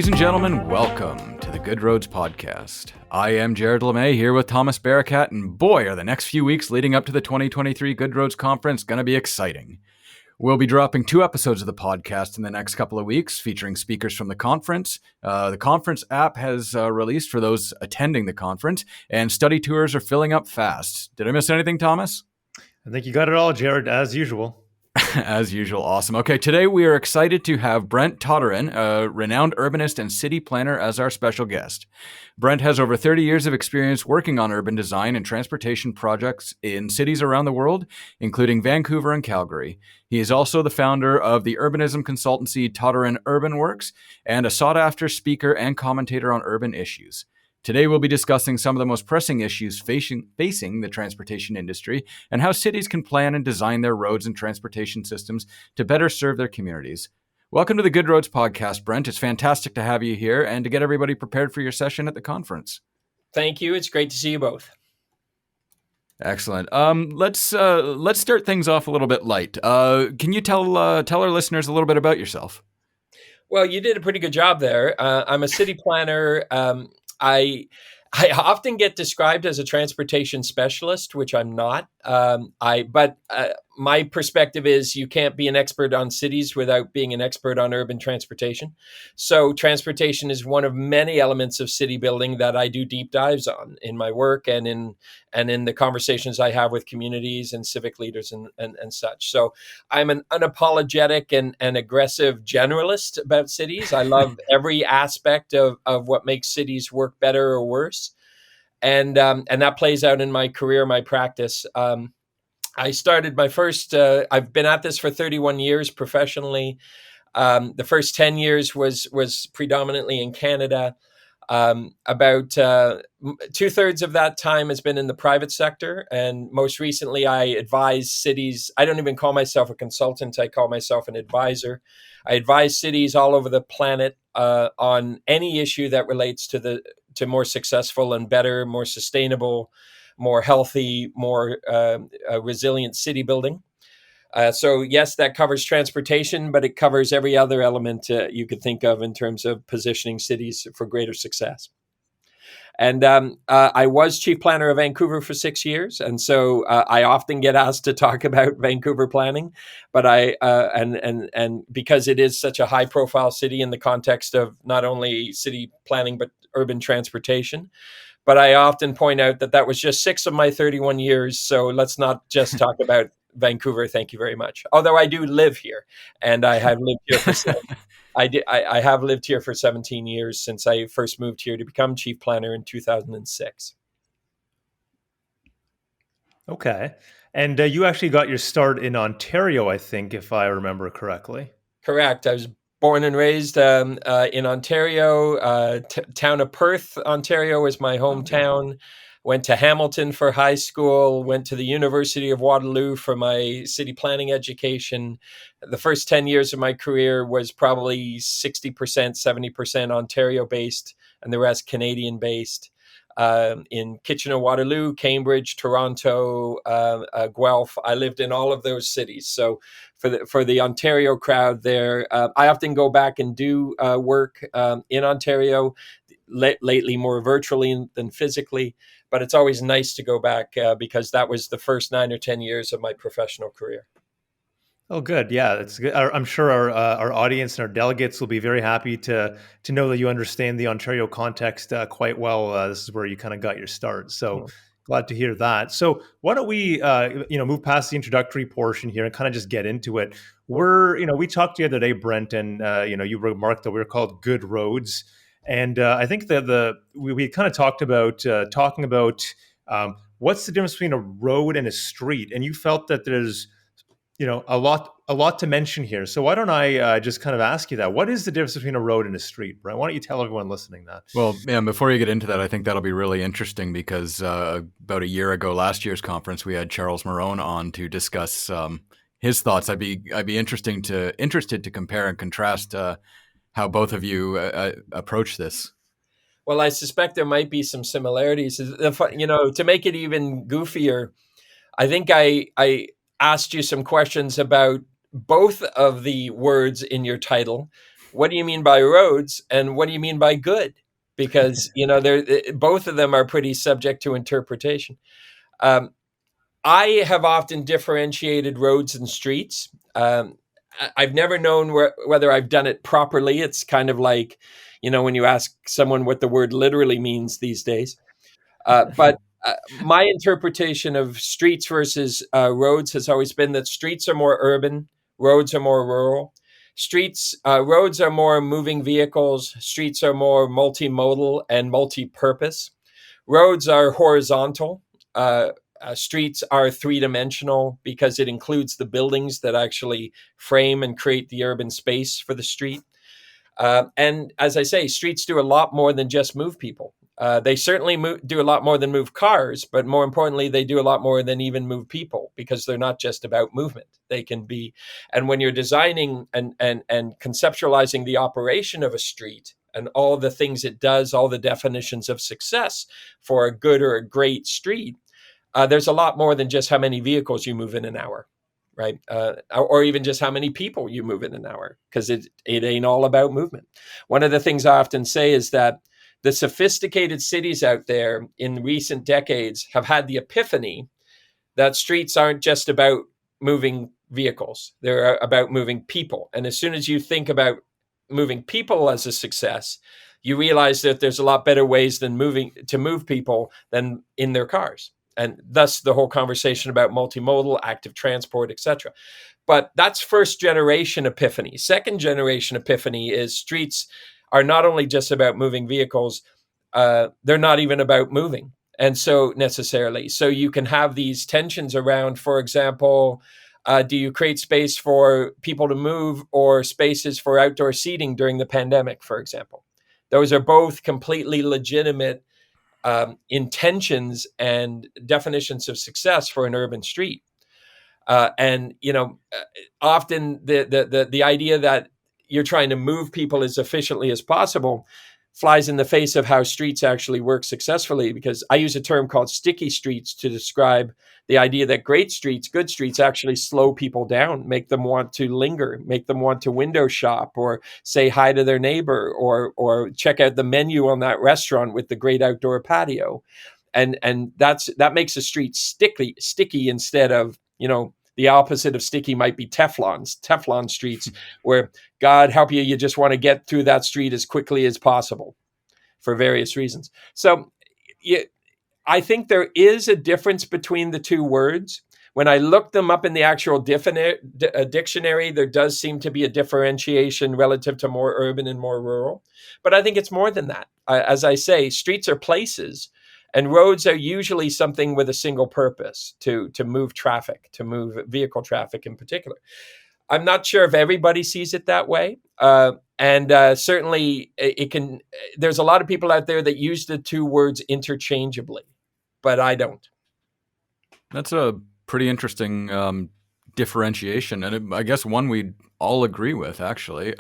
Ladies and gentlemen, welcome to the Good Roads Podcast. I am Jared LeMay here with Thomas Barakat, and boy, are the next few weeks leading up to the 2023 Good Roads Conference going to be exciting. We'll be dropping 2 episodes of the podcast in the next couple of weeks, featuring speakers from the conference. The conference app has released for those attending the conference, and study tours are filling up fast. Did I miss anything, Thomas? I think you got it all, Jared, as usual. As usual, awesome. Okay, today we are excited to have Brent Toderian, a renowned urbanist and city planner, as our special guest. Brent has over 30 years of experience working on urban design and transportation projects in cities around the world, including Vancouver and Calgary. He is also the founder of the urbanism consultancy TODERIAN UrbanWORKS and a sought-after speaker and commentator on urban issues. Today, we'll be discussing some of the most pressing issues facing the transportation industry and how cities can plan and design their roads and transportation systems to better serve their communities. Welcome to the Good Roads Podcast, Brent. It's fantastic to have you here and to get everybody prepared for your session at the conference. Thank you. It's great to see you both. Excellent. Let's start things off a little bit light. Can you tell our listeners a little bit about yourself? Well, you did a pretty good job there. I'm a city planner. I often get described as a transportation specialist, which I'm not. But my perspective is you can't be an expert on cities without being an expert on urban transportation. So transportation is one of many elements of city building that I do deep dives on in my work and in the conversations I have with communities and civic leaders and such. So I'm an unapologetic and aggressive generalist about cities. I love every aspect of what makes cities work better or worse. And that plays out in my career, my practice. I started my first, I've been at this for 31 years professionally. The first 10 years was predominantly in Canada. About 2/3 of that time has been in the private sector. And most recently, I advise cities. I don't even call myself a consultant. I call myself an advisor. I advise cities all over the planet on any issue that relates to more successful and better, more sustainable, more healthy, more resilient city building. So yes, that covers transportation, but it covers every other element you could think of in terms of positioning cities for greater success. And I was chief planner of Vancouver for 6 years, and so I often get asked to talk about Vancouver planning. But and because it is such a high-profile city in the context of not only city planning but urban transportation. But I often point out that was just 6 of my 31 years. So let's not just talk about Vancouver. Thank you very much. Although I do live here, and I have lived here for I have lived here for 17 years since I first moved here to become chief planner in 2006. Okay. And you actually got your start in Ontario, I think, if I remember correctly. Correct. I was born and raised in Ontario. Town of Perth, Ontario is my hometown. Went to Hamilton for high school, went to the University of Waterloo for my city planning education. The first 10 years of my career was probably 60%, 70% Ontario-based, and the rest Canadian-based. In Kitchener-Waterloo, Cambridge, Toronto, Guelph. I lived in all of those cities. So for the Ontario crowd there, I often go back and do work in Ontario, lately more virtually than physically. But it's always nice to go back because that was the first 9 or 10 years of my professional career. Oh, good. Yeah, that's good. I'm sure our audience and our delegates will be very happy to know that you understand the Ontario context quite well. This is where you kind of got your start. So glad to hear that. So why don't we move past the introductory portion here and kind of just get into it. We talked the other day, Brent, and you remarked that we're called Good Roads. And I think that we kind of talked about talking about what's the difference between a road and a street, and you felt that there's a lot to mention here. So why don't I just kind of ask you that? What is the difference between a road and a street, Brent? Why don't you tell everyone listening that? Well, yeah, before you get into that, I think that'll be really interesting because about a year ago, last year's conference, we had Charles Marone on to discuss his thoughts. I'd be interested to compare and contrast how both of you approach this. Well, I suspect there might be some similarities. To make it even goofier, I think I asked you some questions about both of the words in your title, what do you mean by roads and what do you mean by good? Because, they're both of them are pretty subject to interpretation. I have often differentiated roads and streets. I've never known whether I've done it properly. It's kind of like, when you ask someone what the word literally means these days. But my interpretation of streets versus roads has always been that streets are more urban, roads are more rural. Roads are more moving vehicles. Streets are more multimodal and multi-purpose. Roads are horizontal. Streets are three-dimensional because it includes the buildings that actually frame and create the urban space for the street. And as I say, streets do a lot more than just move people. They certainly do a lot more than move cars, but more importantly, they do a lot more than even move people because they're not just about movement. They can be, and when you're designing and conceptualizing the operation of a street and all the things it does, all the definitions of success for a good or a great street, there's a lot more than just how many vehicles you move in an hour. Right. Or even just how many people you move in an hour, because it ain't all about movement. One of the things I often say is that the sophisticated cities out there in recent decades have had the epiphany that streets aren't just about moving vehicles. They're about moving people. And as soon as you think about moving people as a success, you realize that there's a lot better ways to move people than in their cars. And thus the whole conversation about multimodal, active transport, etc. But that's first generation epiphany. Second generation epiphany is streets are not only just about moving vehicles, they're not even about moving. And so necessarily, so you can have these tensions around, for example, do you create space for people to move or spaces for outdoor seating during the pandemic, for example? Those are both completely legitimate intentions and definitions of success for an urban street. And often the idea that you're trying to move people as efficiently as possible flies in the face of how streets actually work successfully, because I use a term called sticky streets to describe the idea that great streets, good streets, actually slow people down, make them want to linger, make them want to window shop or say hi to their neighbor or check out the menu on that restaurant with the great outdoor patio. And that makes a street sticky instead of, the opposite of sticky might be Teflon streets, where God help you just want to get through that street as quickly as possible for various reasons. So I think there is a difference between the two words. When I look them up in the actual dictionary, there does seem to be a differentiation relative to more urban and more rural. But I think it's more than that. As I say, streets are places. And roads are usually something with a single purpose, to move traffic, to move vehicle traffic in particular. I'm not sure if everybody sees it that way. And certainly it can, there's a lot of people out there that use the two words interchangeably, but I don't. That's a pretty interesting differentiation. And I guess one we all agree with, actually.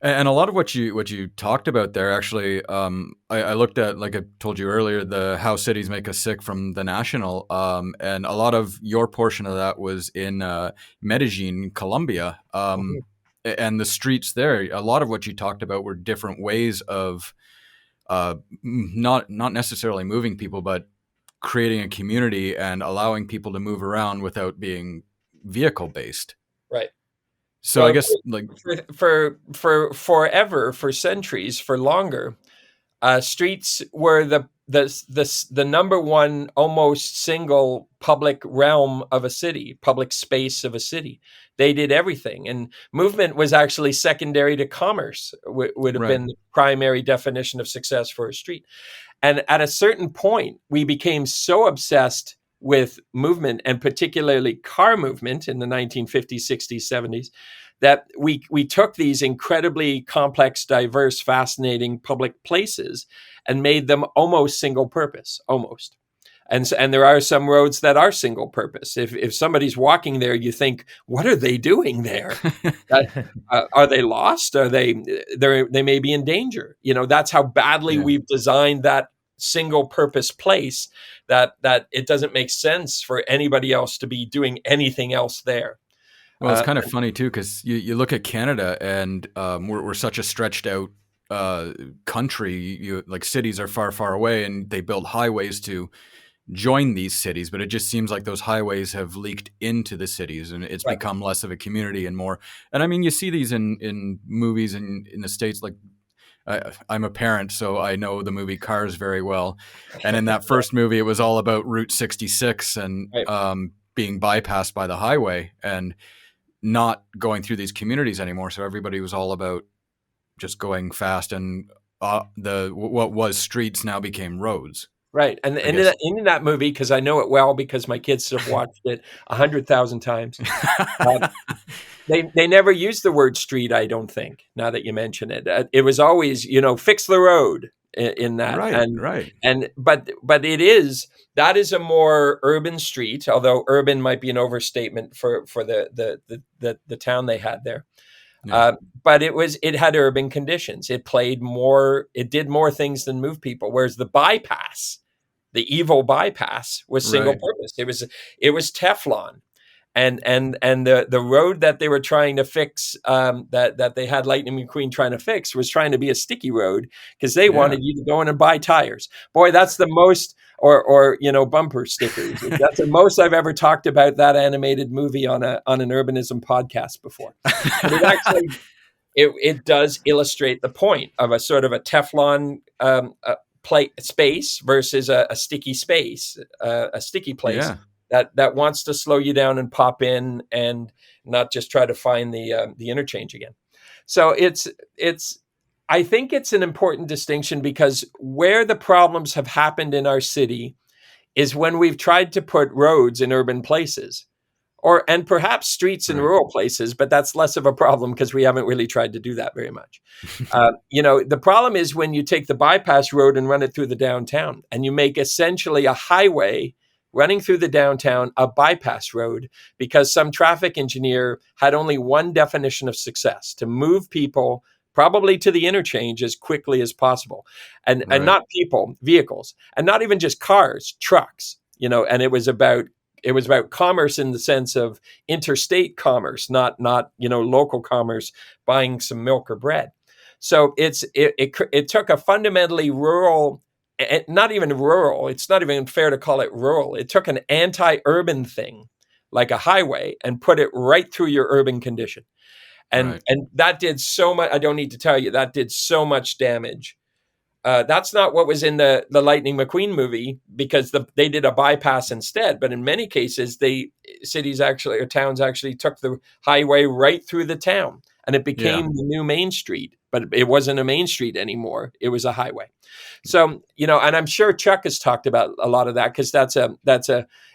And a lot of what you talked about there, actually, I looked at, like I told you earlier, the How Cities Make Us Sick from the National, and a lot of your portion of that was in Medellin, Colombia, and the streets there. A lot of what you talked about were different ways of not necessarily moving people, but creating a community and allowing people to move around without being vehicle based. Right. So I guess like for forever, for centuries, for longer, streets were the number one almost single public realm of a city, public space of a city. They did everything, and movement was actually secondary to commerce. Would have been the primary definition of success for a street. And at a certain point, we became so obsessed with movement, and particularly car movement in the 1950s, 60s, 70s, that we took these incredibly complex, diverse, fascinating public places and made them almost single purpose, almost. And there are some roads that are single purpose. If somebody's walking there, you think, what are they doing there? Are they lost? They may be in danger. That's how badly we've designed that single purpose place that it doesn't make sense for anybody else to be doing anything else there. Well, it's kind of funny too, because you look at Canada, and we're such a stretched out country. Like cities are far, far away, and they build highways to join these cities, but it just seems like those highways have leaked into the cities, and it's Right. become less of a community and more. And I mean, you see these in movies in the States. Like I'm a parent, so I know the movie Cars very well. And in that first movie, it was all about Route 66 and Right. being bypassed by the highway and not going through these communities anymore. So everybody was all about just going fast, and what was streets now became roads. Right. And in that movie, because I know it well because my kids have watched it 100,000 times, they never used the word street, I don't think, now that you mention it. It was always, fix the road in that. Right. But that is a more urban street, although urban might be an overstatement for the town they had there. Yeah. But it had urban conditions. It did more things than move people. Whereas the evil bypass was single purpose. It was Teflon. And the road that they were trying to fix, that they had Lightning McQueen trying to fix, was trying to be a sticky road because they wanted you to go in and buy tires. Boy, that's the most, or bumper stickers. That's the most I've ever talked about that animated movie on an urbanism podcast before. But it actually it does illustrate the point of a sort of a Teflon space versus a sticky space, a sticky place. Yeah. That wants to slow you down and pop in and not just try to find the interchange again. So I think it's an important distinction, because where the problems have happened in our city is when we've tried to put roads in urban places, and perhaps streets in rural places, but that's less of a problem because we haven't really tried to do that very much. The problem is when you take the bypass road and run it through the downtown, and you make essentially a highway running through the downtown, a bypass road, because some traffic engineer had only one definition of success: to move people probably to the interchange as quickly as possible. And not people, vehicles, and not even just cars, trucks, and it was about commerce in the sense of interstate commerce, not local commerce, buying some milk or bread. So it took a fundamentally rural, not even rural, it's not even fair to call it rural. It took an anti-urban thing like a highway and put it right through your urban condition. And that did so much, I don't need to tell you, that did so much damage. That's not what was in the Lightning McQueen movie, because they did a bypass instead. But in many cases, towns actually took the highway right through the town, and it became the new main street. But it wasn't a main street anymore; it was a highway. So and I'm sure Chuck has talked about a lot of that, because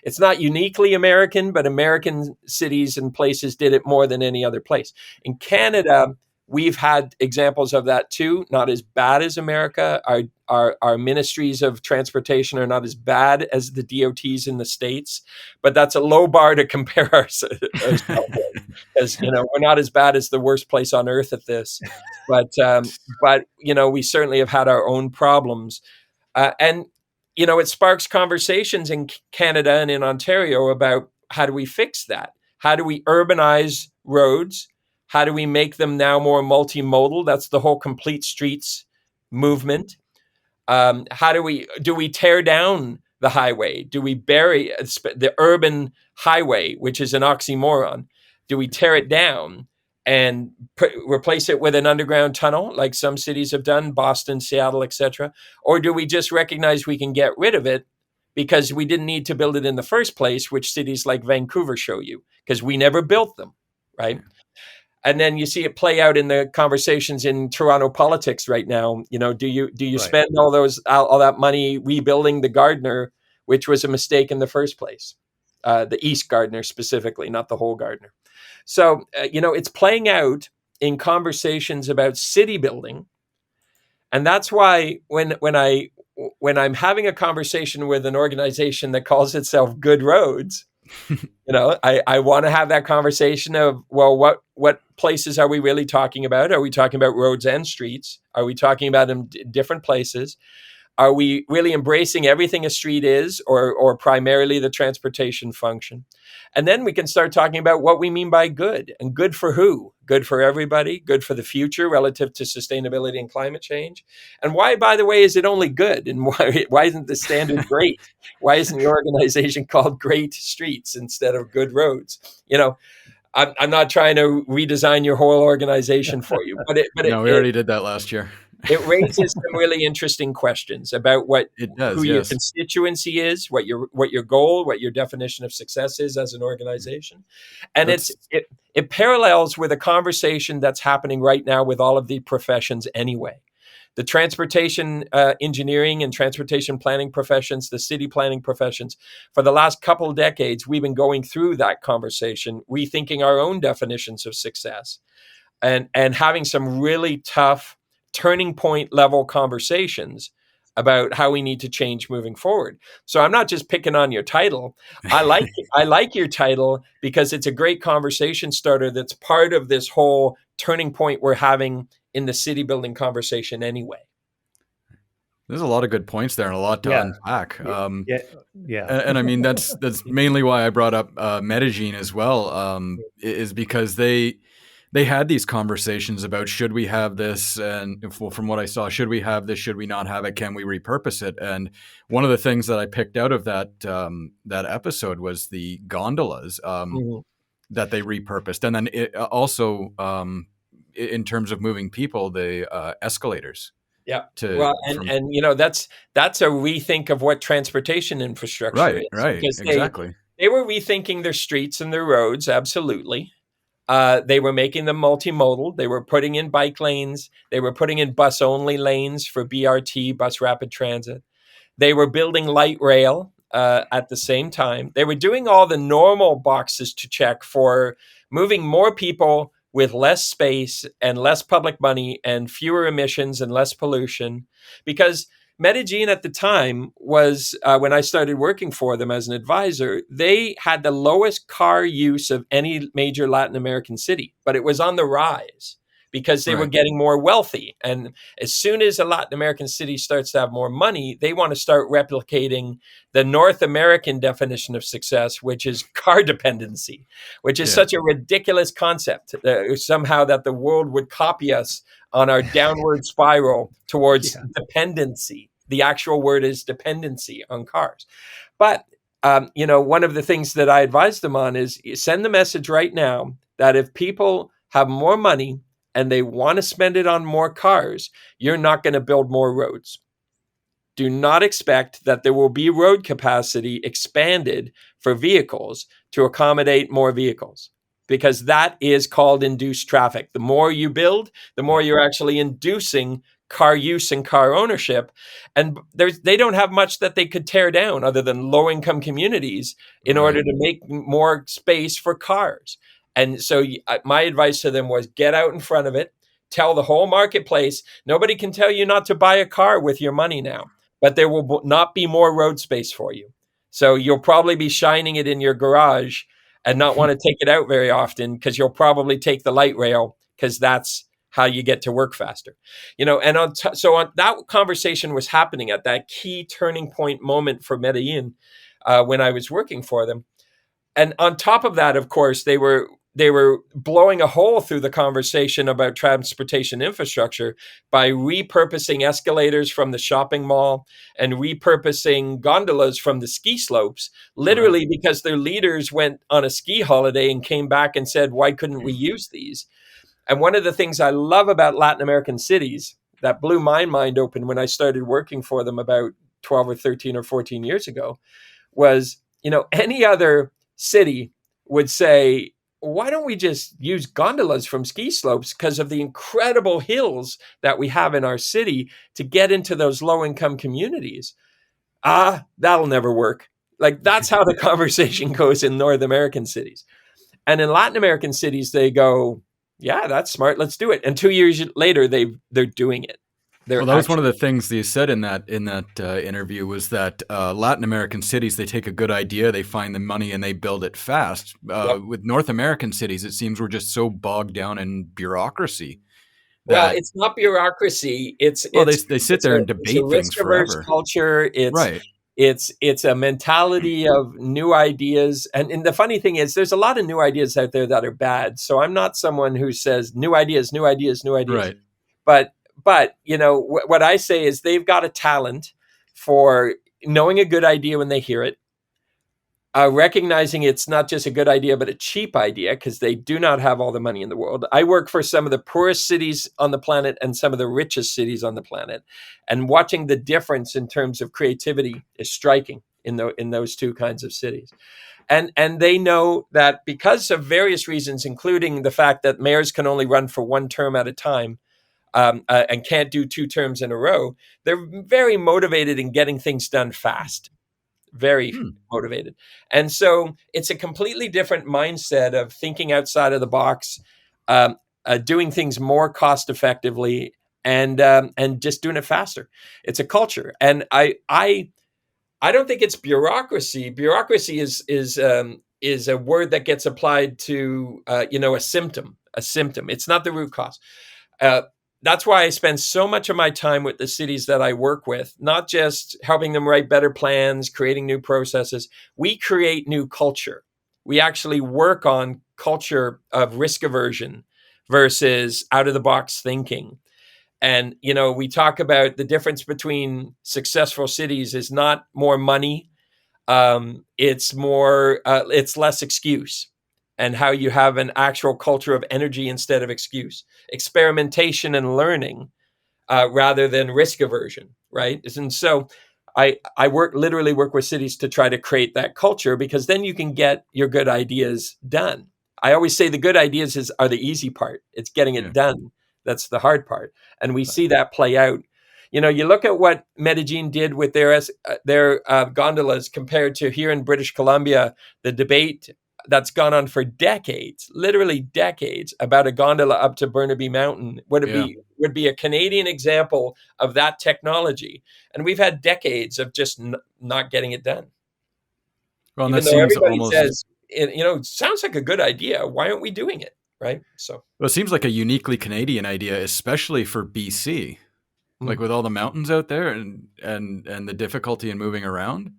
it's not uniquely American, but American cities and places did it more than any other place. In Canada, we've had examples of that too, not as bad as America. Our ministries of transportation are not as bad as the DOTs in the States, but that's a low bar to compare ourselves with, because we're not as bad as the worst place on earth at this. But we certainly have had our own problems, and it sparks conversations in Canada and in Ontario about how do we fix that? How do we urbanize roads? How do we make them now more multimodal? That's the whole complete streets movement. How do we tear down the highway? Do we bury the urban highway, which is an oxymoron? Do we tear it down and replace it with an underground tunnel like some cities have done, Boston, Seattle, etc.? Or do we just recognize we can get rid of it because we didn't need to build it in the first place, which cities like Vancouver show you, because we never built them, right? And then you see it play out in the conversations in Toronto politics right now. Do you spend all that money rebuilding the Gardiner, which was a mistake in the first place? The East Gardiner specifically, not the whole Gardiner. So it's playing out in conversations about city building, and that's why when I'm having a conversation with an organization that calls itself Good Roads, I want to have that conversation of, well, what places are we really talking about? Are we talking about roads and streets? Are we talking about them different places? Are we really embracing everything a street is, or primarily the transportation function? And then we can start talking about what we mean by good, and good for who? Good for everybody, good for the future relative to sustainability and climate change. And why, by the way, is it only good? And why isn't the standard great? Why isn't your organization called Great Streets instead of Good Roads? I'm not trying to redesign your whole organization for you, no, we already did that last year. It raises some really interesting questions about who your constituency is, what your goal, what your definition of success is as an organization, and it parallels with a conversation that's happening right now with all of the professions anyway. The transportation engineering and transportation planning professions, the city planning professions, for the last couple of decades, we've been going through that conversation, rethinking our own definitions of success, and having some really tough turning point level conversations about how we need to change moving forward. So I'm not just picking on your title. I like your title because it's a great conversation starter that's part of this whole turning point we're having in the city building conversation anyway. There's a lot of good points there and a lot to unpack. Yeah. And I mean, that's mainly why I brought up Medellin as well, is because they had these conversations about, should we have this? And from what I saw, should we have this? Should we not have it? Can we repurpose it? And one of the things that I picked out of that episode was the gondolas that they repurposed. And then it also, in terms of moving people, the escalators. Yeah. That's a rethink of what transportation infrastructure is. Right. Exactly. They were rethinking their streets and their roads. Absolutely. They were making them multimodal. They were putting in bike lanes. They were putting in bus only lanes for BRT, bus rapid transit. They were building light rail at the same time. They were doing all the normal boxes to check for moving more people with less space and less public money and fewer emissions and less pollution. Because Medellin at the time was, when I started working for them as an advisor, they had the lowest car use of any major Latin American city, but it was on the rise because they were getting more wealthy. And as soon as a Latin American city starts to have more money, they want to start replicating the North American definition of success, which is car dependency, which is such a ridiculous concept, somehow that the world would copy us on our downward spiral towards dependency. The actual word is dependency on cars. But, one of the things that I advise them on is send the message right now that if people have more money and they want to spend it on more cars, you're not going to build more roads. Do not expect that there will be road capacity expanded for vehicles to accommodate more vehicles, because that is called induced traffic. The more you build, the more you're actually inducing car use and car ownership. And they don't have much that they could tear down other than low-income communities in order to make more space for cars. And so my advice to them was get out in front of it, tell the whole marketplace, nobody can tell you not to buy a car with your money now, but there will not be more road space for you. So you'll probably be shining it in your garage and not want to take it out very often, because you'll probably take the light rail, because that's how you get to work faster. So that conversation was happening at that key turning point moment for Medellin when I was working for them. And on top of that, of course, they were blowing a hole through the conversation about transportation infrastructure by repurposing escalators from the shopping mall and repurposing gondolas from the ski slopes, literally because their leaders went on a ski holiday and came back and said, why couldn't we use these? And one of the things I love about Latin American cities that blew my mind open when I started working for them about 12 or 13 or 14 years ago was, any other city would say, why don't we just use gondolas from ski slopes because of the incredible hills that we have in our city to get into those low-income communities? That'll never work. Like, that's how the conversation goes in North American cities. And in Latin American cities, they go, yeah, that's smart. Let's do it. And 2 years later, they're doing it. That was one of the things you said in that interview, was that Latin American cities, they take a good idea, they find the money, and they build it fast. With North American cities, it seems we're just so bogged down in bureaucracy Well, that, it's not bureaucracy. well, they sit there and It's a debate things risk averse forever. culture. Right. It's a mentality of new ideas. And the funny thing is, there's a lot of new ideas out there that are bad. So I'm not someone who says new ideas, new ideas, new ideas. Right. But what I say is they've got a talent for knowing a good idea when they hear it, recognizing it's not just a good idea, but a cheap idea, because they do not have all the money in the world. I work for some of the poorest cities on the planet and some of the richest cities on the planet. And watching the difference in terms of creativity is striking in those two kinds of cities. And they know that because of various reasons, including the fact that mayors can only run for one term at a time, and can't do two terms in a row, they're very motivated in getting things done fast. Very motivated. And so it's a completely different mindset of thinking outside of the box, doing things more cost effectively, and just doing it faster. It's a culture. And I don't think it's bureaucracy. Bureaucracy is a word that gets applied to a symptom. It's not the root cause. That's why I spend so much of my time with the cities that I work with, not just helping them write better plans, creating new processes. We create new culture. We actually work on culture of risk aversion versus out of the box thinking. And, we talk about the difference between successful cities is not more money. It's less excuse, and how you have an actual culture of energy instead of excuse, experimentation and learning, rather than risk aversion, right? And so I literally work with cities to try to create that culture, because then you can get your good ideas done. I always say the good ideas are the easy part. It's getting it done. That's the hard part. And we see that play out. You look at what Medellin did with their gondolas compared to here in British Columbia, the debate that's gone on for decades, literally decades, about a gondola up to Burnaby Mountain would be a Canadian example of that technology. And we've had decades of just not getting it done. Well, and Even that though seems everybody almost, says, it sounds like a good idea. Why aren't we doing it? Right. So, well, it seems like a uniquely Canadian idea, especially for BC, like with all the mountains out there and the difficulty in moving around.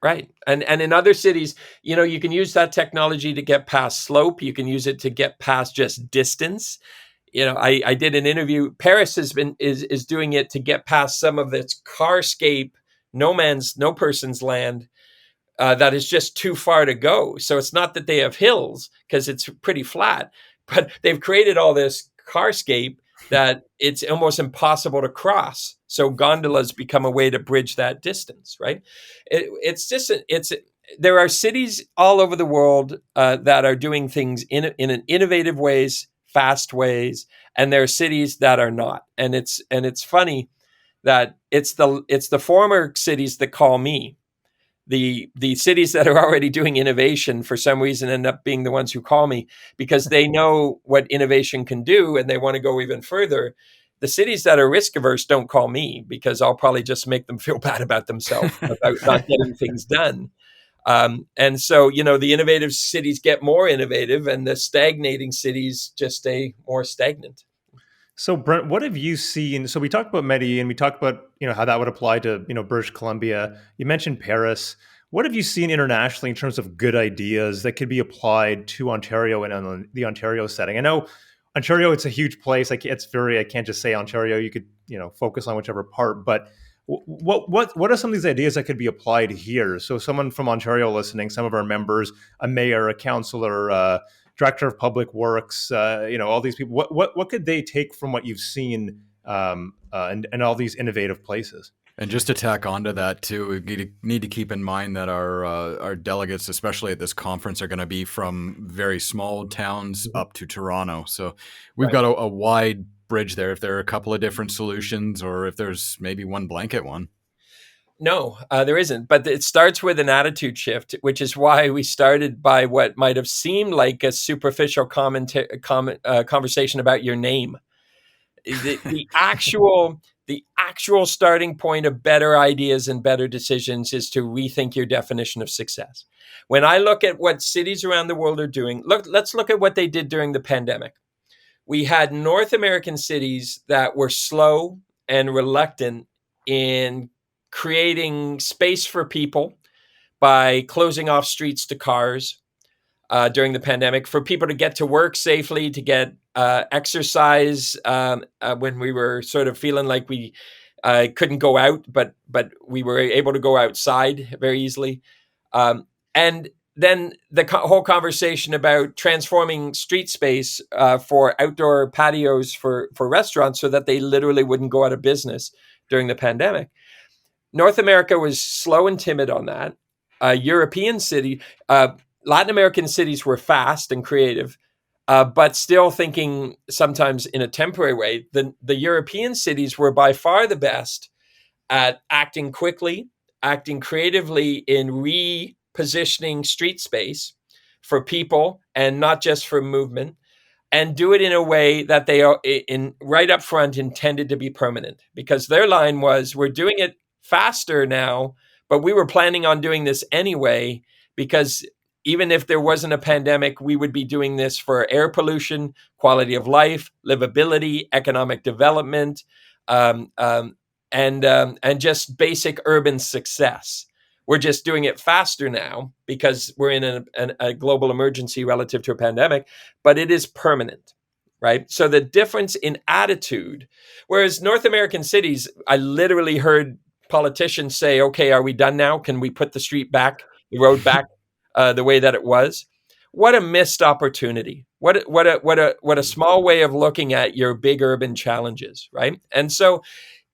Right. And in other cities, you can use that technology to get past slope. You can use it to get past just distance. I did an interview. Paris is doing it to get past some of its carscape, no person's land, that is just too far to go. So it's not that they have hills, because it's pretty flat, but they've created all this carscape that it's almost impossible to cross. So gondolas become a way to bridge that distance, right? There are cities all over the world that are doing things in an innovative ways, fast ways, and there are cities that are not. And it's funny that it's the former cities that call me. The cities that are already doing innovation for some reason end up being the ones who call me, because they know what innovation can do and they want to go even further. The cities that are risk averse don't call me, because I'll probably just make them feel bad about themselves about not getting things done. And so, the innovative cities get more innovative, and the stagnating cities just stay more stagnant. So, Brent, what have you seen? So we talked about Medellin, we talked about, how that would apply to, British Columbia. You mentioned Paris. What have you seen internationally in terms of good ideas that could be applied to Ontario and on the Ontario setting? I know Ontario, it's a huge place. I can't just say Ontario. You could, focus on whichever part. But what are some of these ideas that could be applied here? So someone from Ontario listening, some of our members, a mayor, a councillor, director of public works, all these people. What could they take from what you've seen, and all these innovative places? And just to tack onto that too, we need to keep in mind that our delegates, especially at this conference, are going to be from very small towns up to Toronto. So we've got a wide bridge there. If there are a couple of different solutions, or if there's maybe one blanket one. No, there isn't. But it starts with an attitude shift, which is why we started by what might have seemed like a superficial conversation about your name. The actual starting point of better ideas and better decisions is to rethink your definition of success. When I look at what cities around the world are doing, let's look at what they did during the pandemic. we had North American cities that were slow and reluctant in creating space for people by closing off streets to cars during the pandemic, for people to get to work safely, to get exercise when we were sort of feeling like we couldn't go out, but we were able to go outside very easily. And then the whole conversation about transforming street space for outdoor patios for restaurants so that they literally wouldn't go out of business during the pandemic. North America was slow and timid on that. European city, Latin American cities were fast and creative, but still thinking sometimes in a temporary way. The European cities were by far the best at acting quickly, acting creatively in repositioning street space for people and not just for movement, and do it in a way that they are in right up front intended to be permanent, because their line was, we're doing it faster now, but we were planning on doing this anyway, because even if there wasn't a pandemic, we would be doing this for air pollution, quality of life, livability, economic development, and just basic urban success. We're just doing it faster now because we're in a global emergency relative to a pandemic, but it is permanent, right? So the difference in attitude, whereas North American cities, I literally heard politicians say, okay, are we done now? Can we put the road back the way that it was? What a missed opportunity. What a small way of looking at your big urban challenges, right? And so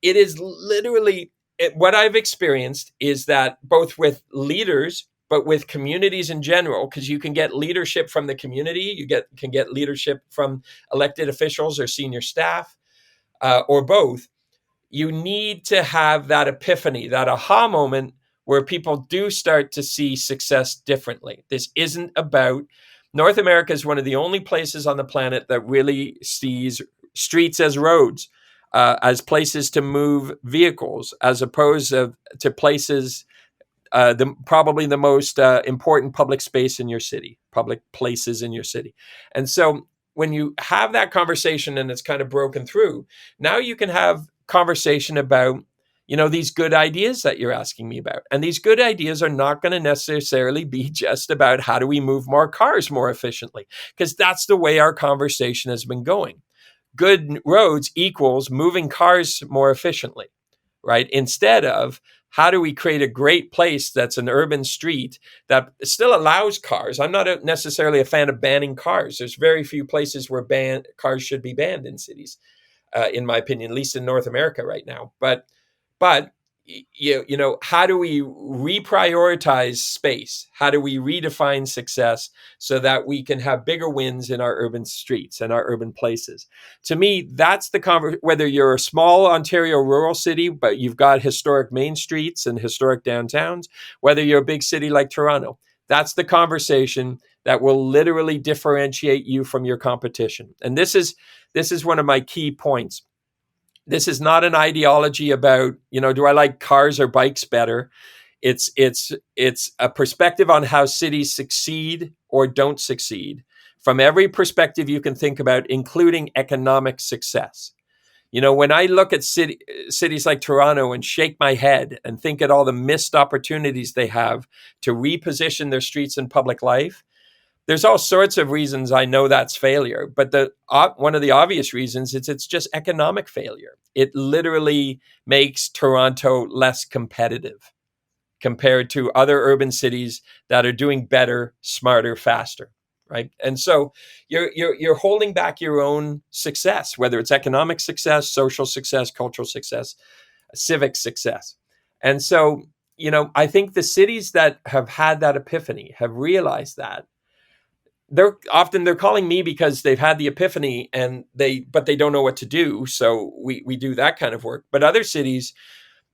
it is literally, what I've experienced is that both with leaders, but with communities in general, because you can get leadership from the community, can get leadership from elected officials or senior staff, or both. You need to have that epiphany, that aha moment where people do start to see success differently. This isn't about, North America is one of the only places on the planet that really sees streets as roads, as places to move vehicles, as opposed to places, probably the most important public space in your city, public places in your city. And so when you have that conversation and it's kind of broken through, now you can have conversation about, these good ideas that you're asking me about. And these good ideas are not going to necessarily be just about how do we move more cars more efficiently, because that's the way our conversation has been going. Good roads equals moving cars more efficiently, right? Instead of how do we create a great place that's an urban street that still allows cars. I'm not necessarily a fan of banning cars. There's very few places where cars should be banned in cities, in my opinion, at least in North America right now. But how do we reprioritize space? How do we redefine success so that we can have bigger wins in our urban streets and our urban places? To me, that's the whether you're a small Ontario rural city, but you've got historic main streets and historic downtowns, whether you're a big city like Toronto, that's the conversation that will literally differentiate you from your competition. And this is one of my key points. This is not an ideology about, do I like cars or bikes better? It's a perspective on how cities succeed or don't succeed from every perspective you can think about, including economic success. When I look at cities like Toronto and shake my head and think at all the missed opportunities they have to reposition their streets and public life, there's all sorts of reasons I know that's failure, but one of the obvious reasons is it's just economic failure. It literally makes Toronto less competitive compared to other urban cities that are doing better, smarter, faster, right? And so you're holding back your own success, whether it's economic success, social success, cultural success, civic success. And so, I think the cities that have had that epiphany have realized that. They're calling me because they've had the epiphany but they don't know what to do. So we do that kind of work. But other cities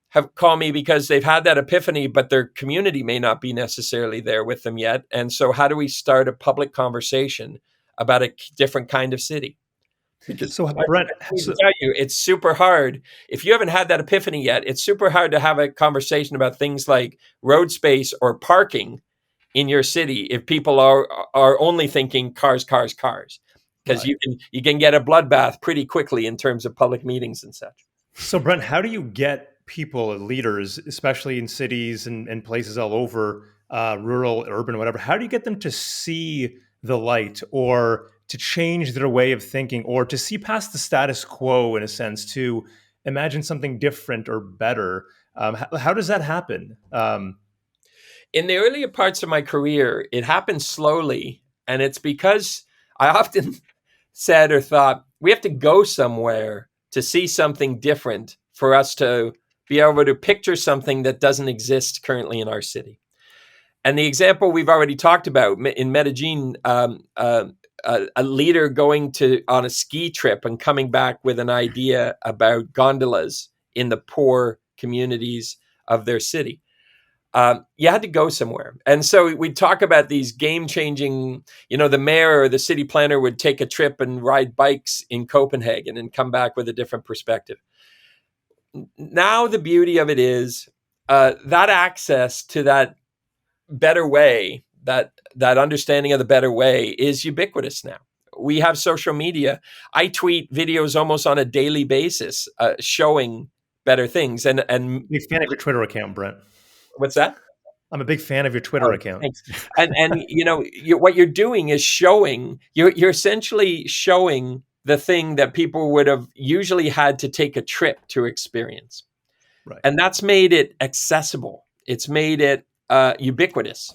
have called me because they've had that epiphany, but their community may not be necessarily there with them yet. And so how do we start a public conversation about a different kind of city? Because so Brent, I tell you, it's super hard. If you haven't had that epiphany yet, it's super hard to have a conversation about things like road space or parking in your city if people are only thinking cars, cars, cars. because you can get a bloodbath pretty quickly in terms of public meetings and such. So, Brent, how do you get people, leaders, especially in cities and places all over, rural, urban, whatever, how do you get them to see the light, or to change their way of thinking, or to see past the status quo, in a sense, to imagine something different or better? How does that happen? In the earlier parts of my career, it happened slowly. And it's because I often said or thought, we have to go somewhere to see something different for us to be able to picture something that doesn't exist currently in our city. And the example we've already talked about in Medellin, a leader going on a ski trip and coming back with an idea about gondolas in the poor communities of their city. You had to go somewhere. And so we'd talk about these game-changing, the mayor or the city planner would take a trip and ride bikes in Copenhagen and come back with a different perspective. Now the beauty of it is that access to that better way, that understanding of the better way is ubiquitous now. We have social media. I tweet videos almost on a daily basis showing better things. And big fan of your Twitter account, Brent. What's that? I'm a big fan of your Twitter account. Thanks. And what you're doing is showing, you're essentially showing the thing that people would have usually had to take a trip to experience. Right. And that's made it accessible. It's made it ubiquitous.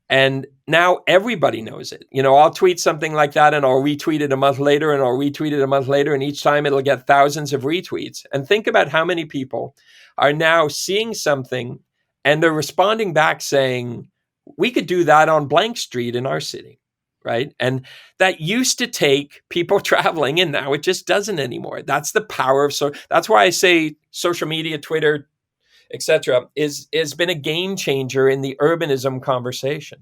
And now everybody knows it. I'll tweet something like that and I'll retweet it a month later and I'll retweet it a month later. And each time it'll get thousands of retweets. And think about how many people are now seeing something and they're responding back saying, we could do that on blank street in our city, right? And that used to take people traveling, and now it just doesn't anymore. That's the power of that's why I say social media, Twitter, etc., has been a game changer in the urbanism conversation.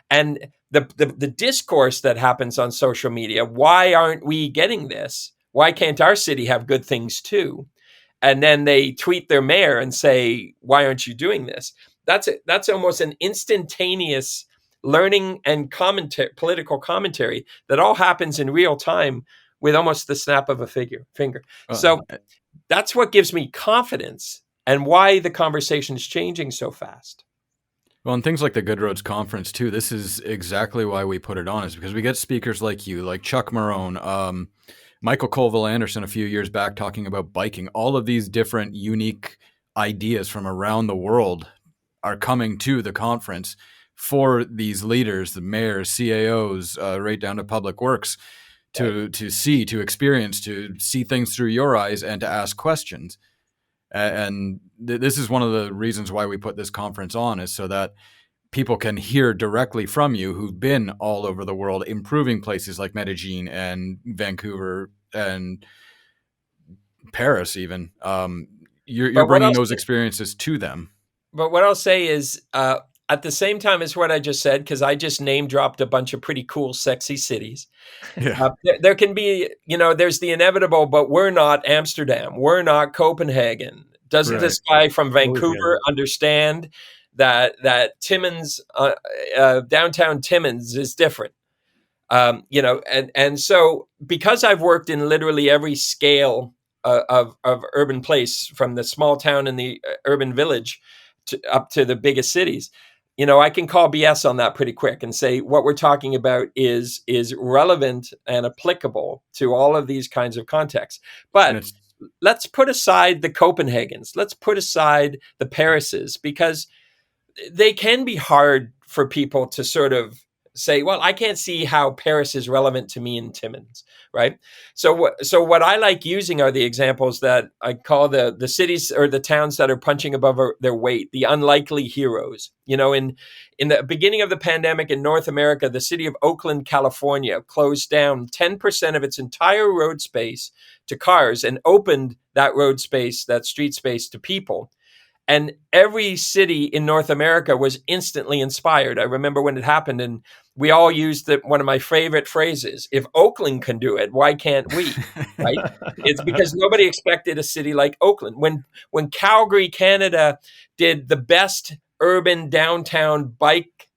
And the discourse that happens on social media, why aren't we getting this? Why can't our city have good things too? And then they tweet their mayor and say, why aren't you doing this? That's almost an instantaneous learning and political commentary that all happens in real time with almost the snap of a finger. So that's what gives me confidence and why the conversation is changing so fast. Well, and things like the Good Roads Conference too, this is exactly why we put it on, is because we get speakers like you, like Chuck Marone, Michael Colville-Anderson a few years back talking about biking. All of these different unique ideas from around the world are coming to the conference for these leaders, the mayors, CAOs, right down to public works, to see, to experience, to see things through your eyes and to ask questions. And this is one of the reasons why we put this conference on, is so that people can hear directly from you who've been all over the world, improving places like Medellin and Vancouver and Paris even. You're bringing those experiences to them. But what I'll say is, at the same time as what I just said, because I just name dropped a bunch of pretty cool, sexy cities. Yeah. There can be, there's the inevitable, but we're not Amsterdam. We're not Copenhagen. Doesn't this guy from Vancouver understand that Timmins, downtown Timmins is different? And so because I've worked in literally every scale of urban place, from the small town and the urban village up to the biggest cities, I can call BS on that pretty quick and say what we're talking about is relevant and applicable to all of these kinds of contexts. But let's put aside the Copenhagens. Let's put aside the Parises, because they can be hard for people to sort of say, well, I can't see how Paris is relevant to me in Timmins, right? So what I like using are the examples that I call the cities or the towns that are punching above their weight, the unlikely heroes. In the beginning of the pandemic in North America, the city of Oakland, California, closed down 10% of its entire road space to cars and opened that road space, that street space, to people. And every city in North America was instantly inspired. I remember when it happened, and we all used one of my favorite phrases: if Oakland can do it, why can't we? Right? It's because nobody expected a city like Oakland. When Calgary, Canada, did the best urban downtown bike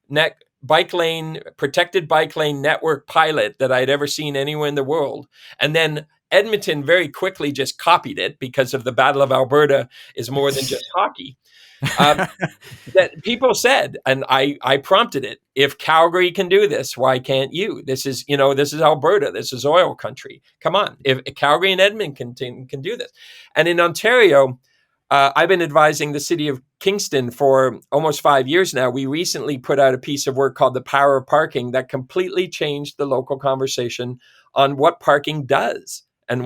protected bike lane network pilot that I'd ever seen anywhere in the world. And then Edmonton very quickly just copied it because of the Battle of Alberta is more than just hockey. That people said, and I prompted it, if Calgary can do this, why can't you? This is Alberta. This is oil country. Come on. If Calgary and Edmonton can do this. And in Ontario, I've been advising the city of Kingston for almost 5 years now. We recently put out a piece of work called The Power of Parking that completely changed the local conversation on what parking does. And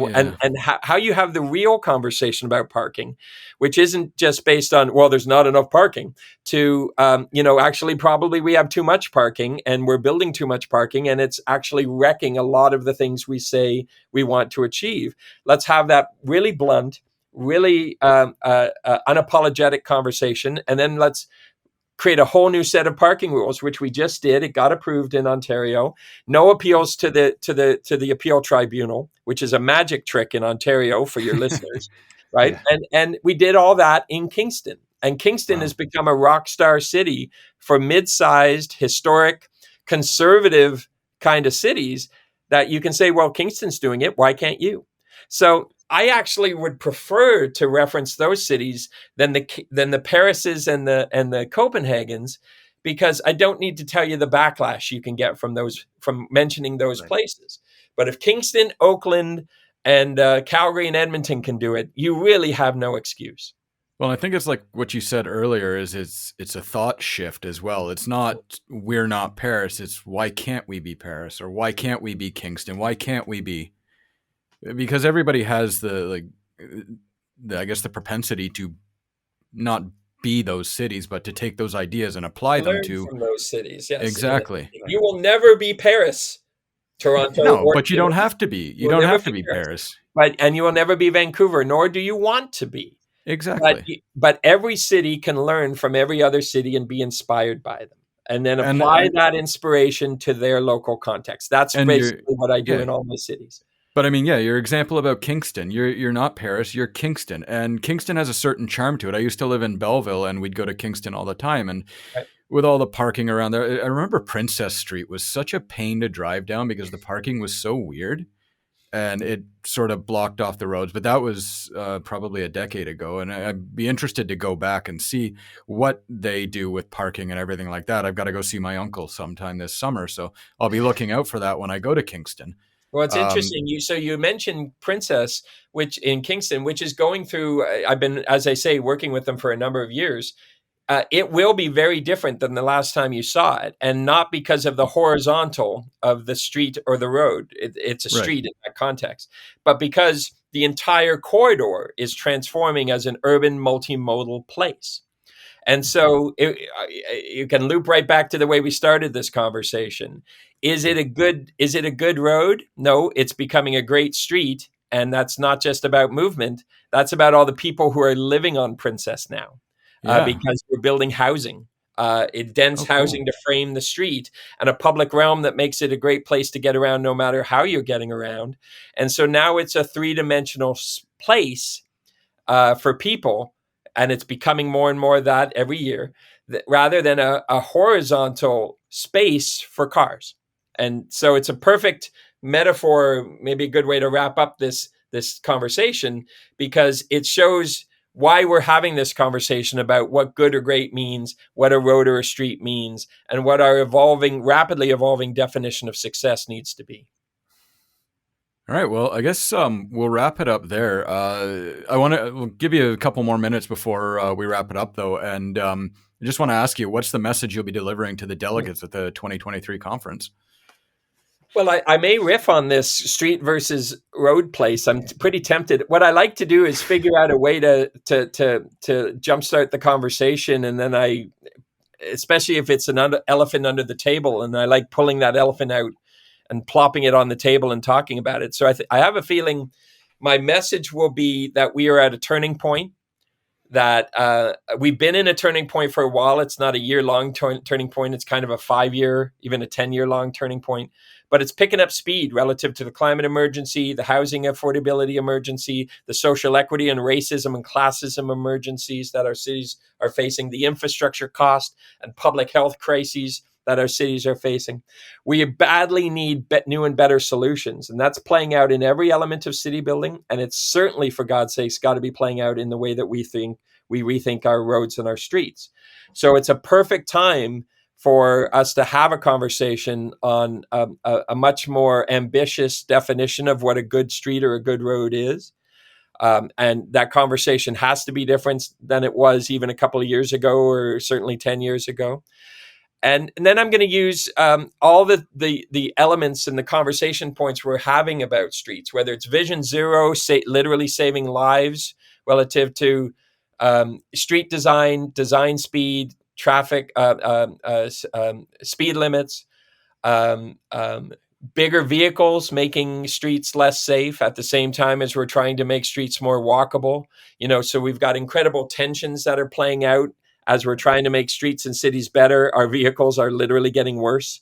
how you have the real conversation about parking, which isn't just based on, well, there's not enough parking, to, actually probably we have too much parking and we're building too much parking and it's actually wrecking a lot of the things we say we want to achieve. Let's have that really blunt, really unapologetic conversation, and then let's create a whole new set of parking rules, which we just did. It got approved in Ontario. No appeals to the appeal tribunal, which is a magic trick in Ontario for your listeners, right? Yeah. And we did all that in Kingston. And Kingston has become a rock star city for mid-sized, historic, conservative kind of cities that you can say, well, Kingston's doing it. Why can't you? So I actually would prefer to reference those cities than the Parises and the Copenhagens, because I don't need to tell you the backlash you can get from mentioning those places. But if Kingston, Oakland, and Calgary and Edmonton can do it, you really have no excuse. Well, I think it's like what you said earlier is it's a thought shift as well. It's not we're not Paris. It's why can't we be Paris, or why can't we be Kingston? Why can't we be? Because everybody has the propensity to not be those cities, but to take those ideas and apply them to from those cities. Yes, exactly. You will never be Paris, Toronto. No, but you don't have to be. You don't have to be Paris. And you will never be Vancouver, nor do you want to be. Exactly. But every city can learn from every other city and be inspired by them, and then apply that inspiration to their local context. That's basically what I do in all my cities. But I mean, your example about Kingston, you're not Paris, you're Kingston. And Kingston has a certain charm to it. I used to live in Belleville and we'd go to Kingston all the time. And with all the parking around there, I remember Princess Street was such a pain to drive down because the parking was so weird and it sort of blocked off the roads. But that was probably a decade ago. And I'd be interested to go back and see what they do with parking and everything like that. I've got to go see my uncle sometime this summer. So I'll be looking out for that when I go to Kingston. Well, it's interesting. You mentioned Princess, which in Kingston, which is going through. I've been, as I say, working with them for a number of years. It will be very different than the last time you saw it, and not because of the horizontal of the street or the road. It's a street in that context, but because the entire corridor is transforming as an urban multimodal place. And so you can loop right back to the way we started this conversation. Is it a good road? No, it's becoming a great street. And that's not just about movement. That's about all the people who are living on Princess now, because we're building housing, dense housing to frame the street, and a public realm that makes it a great place to get around no matter how you're getting around. And so now it's a three-dimensional place for people. And it's becoming more and more of that every year, rather than a horizontal space for cars. And so it's a perfect metaphor, maybe a good way to wrap up this conversation, because it shows why we're having this conversation about what good or great means, what a road or a street means, and what our rapidly evolving definition of success needs to be. All right. Well, I guess we'll wrap it up there. We'll give you a couple more minutes before we wrap it up, though. And I just want to ask you, what's the message you'll be delivering to the delegates at the 2023 conference? Well, I may riff on this street versus road place. I'm pretty tempted. What I like to do is figure out a way to jumpstart the conversation, and then especially if it's an elephant under the table, and I like pulling that elephant out and plopping it on the table and talking about it. So I have a feeling my message will be that we are at a turning point, that we've been in a turning point for a while. It's not a year-long turning point. It's kind of a 5-year, even a 10-year-long turning point. But it's picking up speed relative to the climate emergency, the housing affordability emergency, the social equity and racism and classism emergencies that our cities are facing, the infrastructure cost and public health crises that our cities are facing. We badly need new and better solutions, and that's playing out in every element of city building. And it's certainly, for God's sakes, got to be playing out in the way that we rethink our roads and our streets. So it's a perfect time for us to have a conversation on a much more ambitious definition of what a good street or a good road is. And that conversation has to be different than it was even a couple of years ago, or certainly 10 years ago. And then I'm going to use all the elements and the conversation points we're having about streets, whether it's Vision Zero, literally saving lives relative to street design, design speed, traffic, speed limits, bigger vehicles making streets less safe at the same time as we're trying to make streets more walkable. So we've got incredible tensions that are playing out as we're trying to make streets and cities better. Our vehicles are literally getting worse.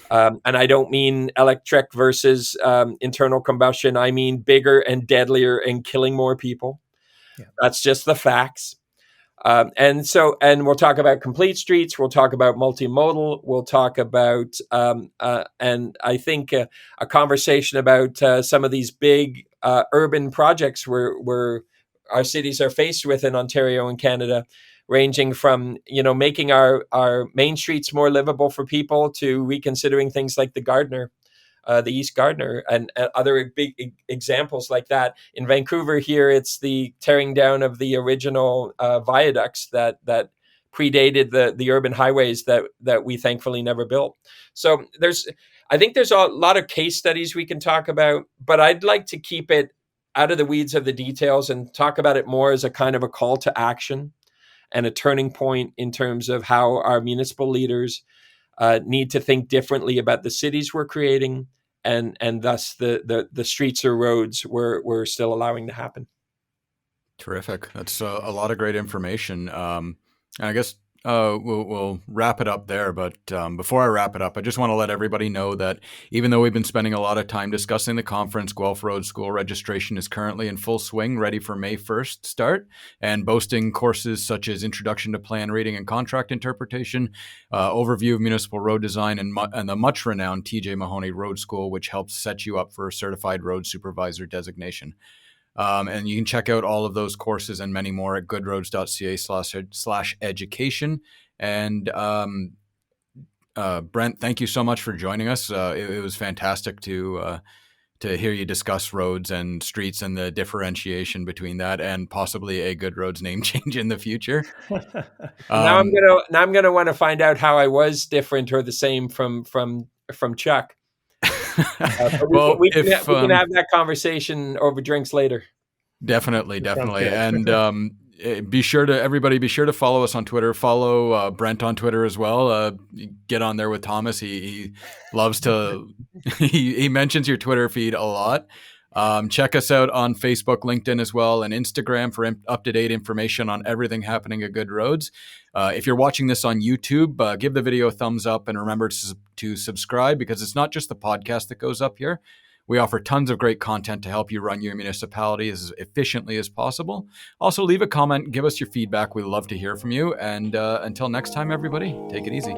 And I don't mean electric versus internal combustion. I mean bigger and deadlier and killing more people. Yeah. That's just the facts. And we'll talk about complete streets. We'll talk about multimodal. We'll talk about, and I think a conversation about some of these big urban projects where our cities are faced with in Ontario and Canada, ranging from, making our main streets more livable for people to reconsidering things like the East Gardner, and other big examples like that. In Vancouver here, it's the tearing down of the original viaducts that predated the urban highways that we thankfully never built. So I think there's a lot of case studies we can talk about, but I'd like to keep it out of the weeds of the details and talk about it more as a kind of a call to action and a turning point in terms of how our municipal leaders need to think differently about the cities we're creating, and thus the streets or roads we're still allowing to happen. Terrific. That's a lot of great information. And I guess we'll wrap it up there. But before I wrap it up, I just want to let everybody know that even though we've been spending a lot of time discussing the conference, Guelph Road School registration is currently in full swing, ready for May 1st start, and boasting courses such as Introduction to Plan Reading and Contract Interpretation, Overview of Municipal Road Design, and the much renowned TJ Mahoney Road School, which helps set you up for a Certified Road Supervisor designation. And you can check out all of those courses and many more at goodroads.ca/education. And Brent, thank you so much for joining us. It was fantastic to hear you discuss roads and streets and the differentiation between that and possibly a Good Roads name change in the future. Now I'm gonna want to find out how I was different or the same from Chuck. We can have that conversation over drinks later. Definitely. And be sure to follow us on Twitter. Follow Brent on Twitter as well. Get on there with Thomas. He loves to. he mentions your Twitter feed a lot. Check us out on Facebook, LinkedIn as well, and Instagram for up-to-date information on everything happening at Good Roads. If you're watching this on YouTube, give the video a thumbs up and remember to subscribe, because it's not just the podcast that goes up here. We offer tons of great content to help you run your municipality as efficiently as possible. Also, leave a comment, give us your feedback. We love to hear from you. And until next time, everybody, take it easy.